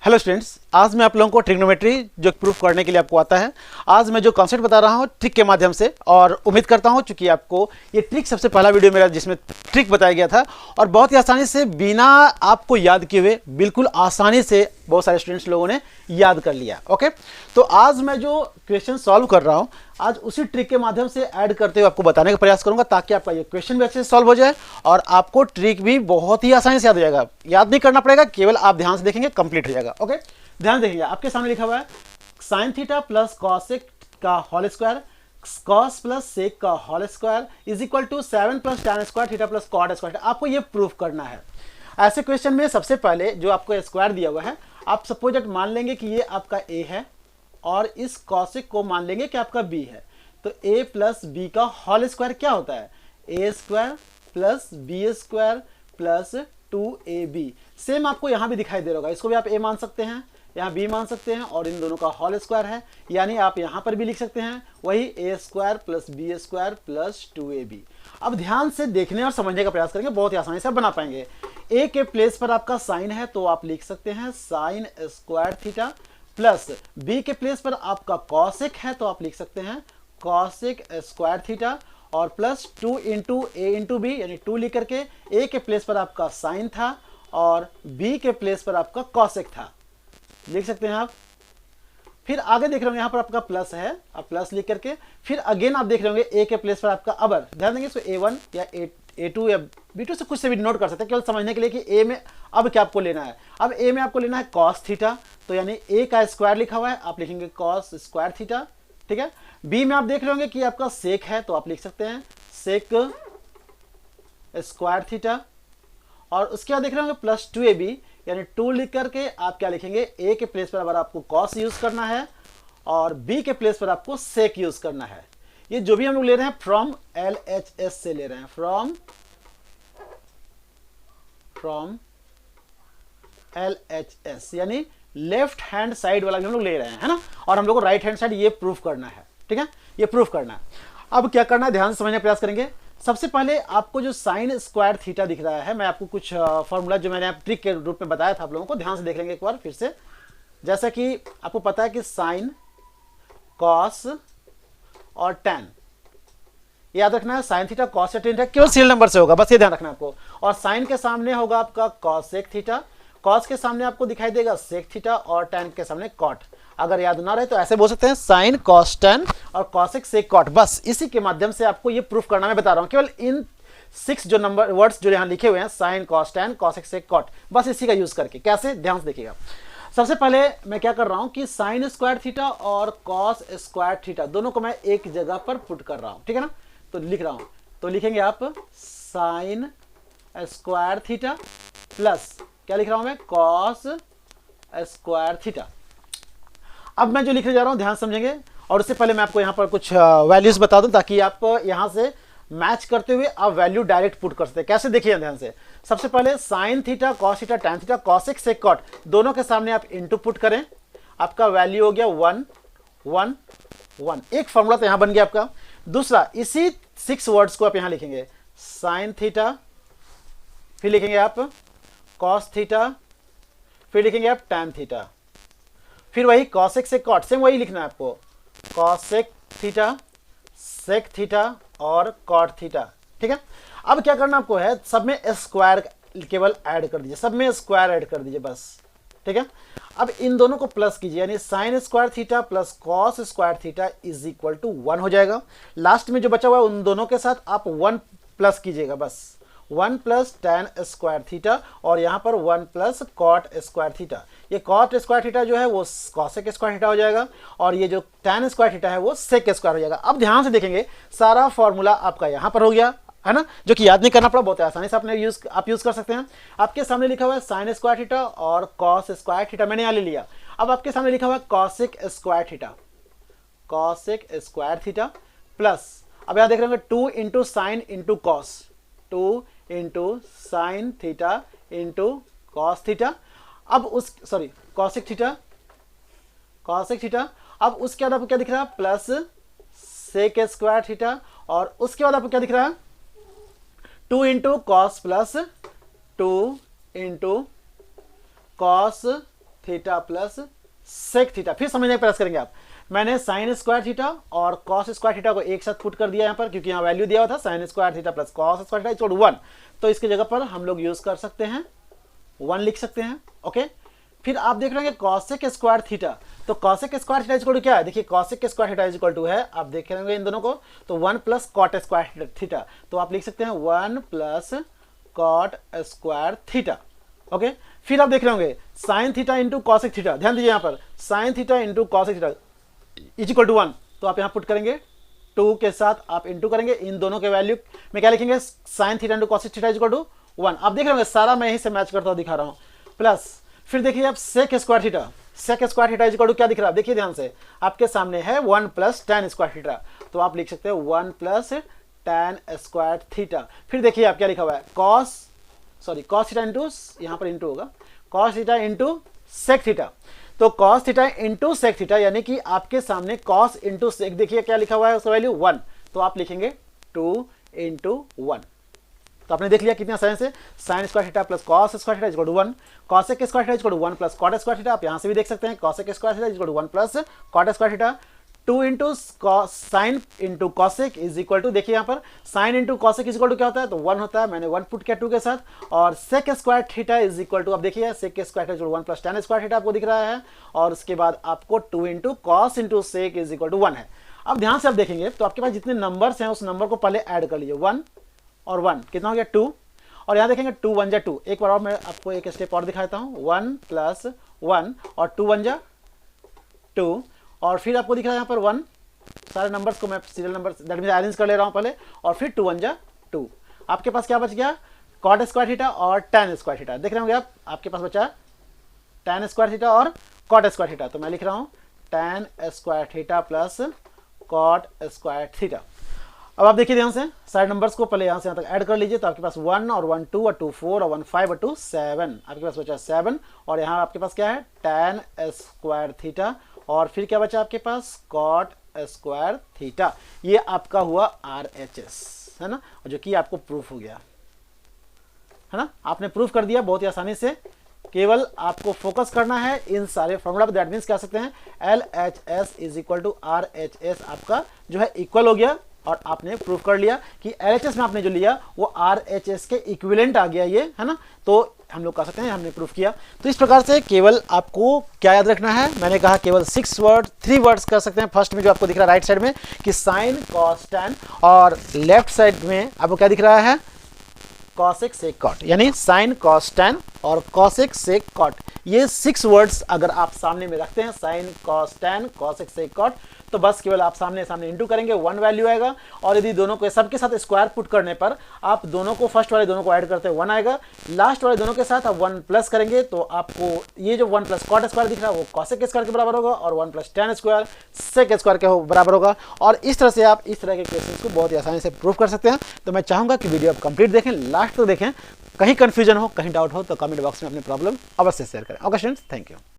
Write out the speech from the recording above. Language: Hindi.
हेलो स्टूडेंट्स, आज मैं आप लोगों को ट्रिग्नोमेट्री जो प्रूफ करने के लिए आपको आता है, आज मैं जो कॉन्सेप्ट बता रहा हूँ ट्रिक के माध्यम से, और उम्मीद करता हूँ चूंकि आपको ये ट्रिक सबसे पहला वीडियो मेरा जिसमें ट्रिक बताया गया था और बहुत ही आसानी से बिना आपको याद किए हुए बिल्कुल आसानी से बहुत सारे स्टूडेंट्स लोगों ने याद कर लिया। ओके, तो आज मैं जो क्वेश्चन सॉल्व कर रहा हूँ आज उसी ट्रिक के माध्यम से ऐड करते हुए आपको बताने का प्रयास करूंगा ताकि आपका ये क्वेश्चन भी अच्छे से सॉल्व हो जाए और आपको ट्रिक भी बहुत ही आसानी से याद हो जाएगा। याद नहीं करना पड़ेगा, केवल आप ध्यान से देखेंगे कंप्लीट हो जाएगा। ओके, ध्यान देखिए, आपके सामने लिखा हुआ है साइन थीटा प्लस कॉसेक का whole square cos plus sec का whole square is equal to 7 plus tan square theta plus cot square. आपको ये प्रूफ करना है। ऐसे क्वेश्चन में सबसे पहले जो आपको स्क्वायर दिया हुआ है, आप सपोज दैट मान लेंगे कि ये आपका a है और इस कॉसेक को मान लेंगे कि आपका b है। तो a प्लस बी का होल स्क्वायर क्या होता है? a square plus b square plus 2ab। Same आपको यहाँ भी दिखाई दे रहा होगा, इसको भी आप a मान सकते हैं, यहाँ b मान सकते हैं और इन दोनों का होल स्क्वायर है, यानी आप यहाँ पर भी लिख सकते हैं वही a square plus b square plus 2ab। अब ध्यान से देखने और समझने का प्रयास करेंगे, बहुत ही आसानी से बना पाएंगे। a के प्लेस पर आपका साइन है तो आप लिख सकते हैं sign square theta, plus b के प्लेस पर आपका कॉसेक है तो आप लिख सकते हैं कॉसेक स्क्वायर थीटा, और प्लस 2 इंटू ए इंटू बी, यानी 2 लिख करके a के प्लेस पर आपका साइन था और b के प्लेस पर आपका कॉसेक था, लिख सकते हैं आप। फिर आगे देख रहे होंगे यहाँ पर आपका प्लस है, आप प्लस लिख करके फिर अगेन आप देख रहे होंगे a के प्लेस पर आपका अबर, ध्यान देंगे इसको a1 या a2 या b2 से कुछ से भी नोट कर सकते हैं, केवल समझने के लिए कि a में अब क्या आपको लेना है। अब a में आपको लेना है कॉस थीटा, तो यानी a का स्क्वायर लिखा हुआ है, आप लिखेंगे कॉस स्क्वायर थीटा, ठीक है। b में आप देख रहे होंगे कि आपका सेक है तो आप लिख सकते हैं सेक स्क्वायर थीटा, और उसके बाद देख रहे होंगे प्लस 2ab, यानी 2 लिख करके आप क्या लिखेंगे a के प्लेस पर अगर आपको कॉस यूज करना है और b के प्लेस पर आपको सेक यूज करना है। ये जो भी हम लोग ले रहे हैं फ्रॉम LHS से ले रहे हैं, फ्रॉम LHS, यानी लेफ्ट हैंड साइड वाला भी हम लोग ले रहे हैं, है ना, और हम लोग को राइट हैंड साइड ये प्रूफ करना है, ठीक है, ये प्रूफ करना है। अब क्या करना है, ध्यान से समझने का प्रयास करेंगे। सबसे पहले आपको जो साइन स्क्वायर थीटा दिख रहा है, मैं आपको कुछ फॉर्मूला जो मैंने आप ट्रिक के रूप में बताया था आप लोगों को, ध्यान से देख लेंगे एक बार फिर से। जैसा कि आपको पता है कि साइन कॉस और टैन, याद रखना है साइन थीटा कॉस या टेन केवल सीरियल नंबर से होगा, बस ये ध्यान रखना है आपको। और साइन के सामने होगा आपका कॉसेक थीटा, कॉस के सामने आपको दिखाई देगा सेक थीटा और टैन के सामने कॉट। अगर याद ना रहे तो ऐसे बोल सकते हैं साइन कॉस टैन और कॉसेक सेक कॉट। बस इसी के माध्यम से आपको ये प्रूफ करना मैं बता रहा हूं, केवल इन 6 जो नंबर वर्ड्स जो यहां लिखे हुए हैं sine cos tan cosec sec cot, बस इसी का यूज करके। कैसे, ध्यान से देखिएगा। सबसे पहले मैं क्या कर रहा हूं कि साइन स्क्वायर थीटा और कॉस स्क्वायर थीटा दोनों को मैं एक जगह पर पुट कर रहा हूं, ठीक है ना। तो लिख रहा हूं, तो लिखेंगे आप साइन स्क्वायर थीटा प्लस क्या लिख रहा हूं मैं, कॉस स्क्वायर थीटा। अब मैं जो लिखने जा रहा हूं ध्यान समझेंगे, और उससे पहले मैं आपको यहां पर कुछ वैल्यूज बता दूं ताकि आप यहां से मैच करते हुए आप वैल्यू डायरेक्ट पुट कर सकते हैं। कैसे, देखिए ध्यान से। सबसे पहले sine theta cos theta tan theta cosec sec cot दोनों के सामने आप इनटू पुट करें, आपका वैल्यू हो गया 1 1 1। एक फॉर्मूला तो यहां बन गया आपका। दूसरा, इसी 6 वर्ड्स को आप यहां लिखेंगे साइन थीटा, फिर लिखेंगे आप कॉस थीटा, फिर लिखेंगे आप टैन थीटा, फिर वही कॉसेक सेक कॉट, सेम वही लिखना है आपको कॉसेक थीटा सेक थीटा और कॉट थीटा, ठीक है। अब क्या करना आपको है, सब में स्क्वायर केवल ऐड कर दीजिए, सब में स्क्वायर ऐड कर दीजिए बस, ठीक है। अब इन दोनों को प्लस कीजिए, यानी sine square theta plus cos square theta is equal to 1 हो जाएगा। लास्ट में जो बचा हुआ है उन दोनों के साथ आप 1 प्लस कीजिएगा, बस 1 प्लस टैन स्क्वायर थीटा, और यहां पर 1 प्लस कॉट स्क्वायर थीटा। ये कॉट स्क्वायर थीटा जो है वो कॉसेक स्क्वायर थीटा हो जाएगा, और ये जो टैन स्क्वायर थीटा है वो सेक स्क्वायर हो जाएगा। अब ध्यान से देखेंगे, सारा फॉर्मूला आपका यहां पर हो गया, है ना, जो कि याद नहीं करना पड़ा, बहुत आसानी से आप यूज कर सकते हैं। आपके सामने लिखा हुआ है साइन स्क्वायर थीटा और कॉस स्क्वायर थीटा, मैंने यहां ले लिया। अब आपके सामने लिखा हुआ है cosec square theta, cosec square theta plus, अब यहां देख रहे होंगे 2 into sine into cos, 2 into sign theta into cos theta. अब उस कॉसेक थीटा, कॉसेक थीटा। अब उसके बाद आपको क्या दिख रहा है, प्लस सेक स्क्वायर थीटा, और उसके बाद आपको क्या दिख रहा है 2 into cos plus 2 into cos theta plus sec theta. फिर समझने का प्रयास करेंगे आप। मैंने साइन स्क्वायर थीटा और कॉस स्क्वायर थीटा को एक साथ पुट कर दिया यहाँ पर, क्योंकि यहाँ वैल्यू दिया हुआ था sine square theta plus cos square theta equal to 1। तो इसकी जगह पर हम लोग यूज कर सकते हैं 1 लिख सकते हैं। ओके, फिर आप देख रहे हैं कॉसेक स्क्वायर थीटा। तो cosec square theta equal to क्या है, देखिए cosec square theta equal to है, आप देख रहे होंगे इन दोनों को, तो 1 प्लस कॉट स्क्वायर थीटा। तो आप लिख सकते हैं 1 plus cot square theta. Okay, फिर आप देख रहे होंगे sine theta into cosec theta. ध्यान दीजिए यहाँ पर sine theta into cosec theta is equal to 1। तो आप यहाँ पुट करेंगे 2 के साथ आप इंटू करेंगे, इन दोनों के वैल्यू में क्या लिखेंगे, sine theta into cosec theta is equal to 1। आप देख रहे होंगे सारा मैं यहीं से मैच करता हुआ दिखा रहा हूँ। प्लस फिर देखिए आप sec square theta, sec square theta is equal to क्या दिख रहा है, देखिए ध्यान से आपके सामने है 1 प्लस tan स्क्वायर थीटा। तो आप लिख सकते हैं 1 प्लस tan स्क्वायर थीटा। फिर देखिए आप क्या लिखा हुआ है, कॉस थीटा इंटू, यहाँ पर इंटू होगा, cos theta into sec theta. तो cos theta into sec theta यानी कि आपके सामने कॉस इंटू सेक, देखिए क्या लिखा हुआ है उसका वैल्यू 1। तो आप लिखेंगे 2 इंटू 1। तो आपने देख लिया कितनी आसानी से, sine square theta plus cos square theta equal to 1, cosec square theta equal to 1 plus cot square theta. आप यहाँ से भी देख सकते हैं cosec square theta equal to 1 plus cot square theta. 2 into sine into cosec is equal to, देखिए यहाँ पर sine into cosec is equal to क्या होता है, तो 1 होता है, मैंने 1 पुट किया 2 के साथ। और sec square theta is equal to, अब देखिए sec square theta 1 plus tan square theta आपको दिख रहा है, और उसके बाद आपको 2 into cos into sec is equal to 1 है। अब ध्यान से आप देखेंगे तो आपके पास जितने नंबर्स हैं उस नंबर को पहले ऐड कर लीजिए, 1 और 1 कितना हो गया 2, और यहाँ देखेंगे 2 1 जा 2। एक बार और मैं आपको एक स्टेप और दिखाता हूँ, 1 प्लस 1 और 2 1 जा 2, और फिर आपको दिख रहा है यहाँ पर 1, सारे नंबर्स को मैं serial number that mean arrange कर ले रहा हूँ पहले, और फिर 2 1 जा 2। आपके पास क्या बच गया, कॉट स्क्वायर थीटा और tan स्क्वायर थीटा। देख रहे होंगे आप, आपके पास बचा tan स्क्वायर थीटा और कॉट स्क्वायर थीटा। तो मैं लिख रहा हूँ tan square theta plus cot square theta. अब आप देखिए ध्यान से सारे नंबर्स को पहले यहाँ से यहाँ तक ऐड कर लीजिए। तो आपके पास 1 और 1 2 और 2 4 और 1 5 और 2 7, आपके पास बचा 7, और यहाँ आपके पास क्या है tan स्क्वायर थीटा, और फिर क्या बचा आपके पास कॉट स्क्वायर थीटा। ये आपका हुआ RHS है ना, जो कि आपको प्रूफ हो गया है ना, आपने प्रूफ कर दिया बहुत ही आसानी से। केवल आपको फोकस करना है इन सारे फॉर्मूला पर। दैट मीन्स कह सकते हैं LHS is equal to RHS आपका जो है इक्वल हो गया, और आपने प्रूफ कर लिया कि LHS में आपने जो लिया वो RHS के इक्विवेलेंट आ गया, ये है ना। तो हम लोग कह सकते हैं हमने प्रूफ किया। तो इस प्रकार से केवल आपको क्या याद रखना है, मैंने कहा केवल 3 वर्ड्स कर सकते हैं। फर्स्ट में जो आपको दिख रहा है राइट साइड में कि साइन कॉस टैन, और लेफ्ट साइड में आपको क्या दिख रहा है, कॉसेक सेक कॉट, यानी साइन कॉस टैन और कॉसेक सेक कॉट। ये 6 वर्ड्स अगर आप सामने में रखते हैं, sine cos tan cosec sec cot, तो बस केवल आप सामने इंटू करेंगे, 1 वैल्यू आएगा। और यदि दोनों को सबके साथ स्क्वायर पुट करने पर आप दोनों को, फर्स्ट वाले दोनों को ऐड करते हैं 1 आएगा, लास्ट वाले दोनों के साथ आप 1 प्लस करेंगे तो आपको ये जो 1 प्लस कॉट स्क्वायर दिख रहा है वो कॉसेक स्क्वायर के बराबर होगा, और 1 plus tan square sec square के बराबर होगा। और इस तरह से आप इस तरह के क्वेश्चंस को बहुत ही आसानी से प्रूव कर सकते हैं। तो मैं चाहूँगा कि वीडियो आप कंप्लीट देखें, लास्ट तक देखें। कहीं कन्फ्यूजन हो, कहीं डाउट हो तो कमेंट बॉक्स में अपनी प्रॉब्लम अवश्य शेयर करें। Okay students, thank you.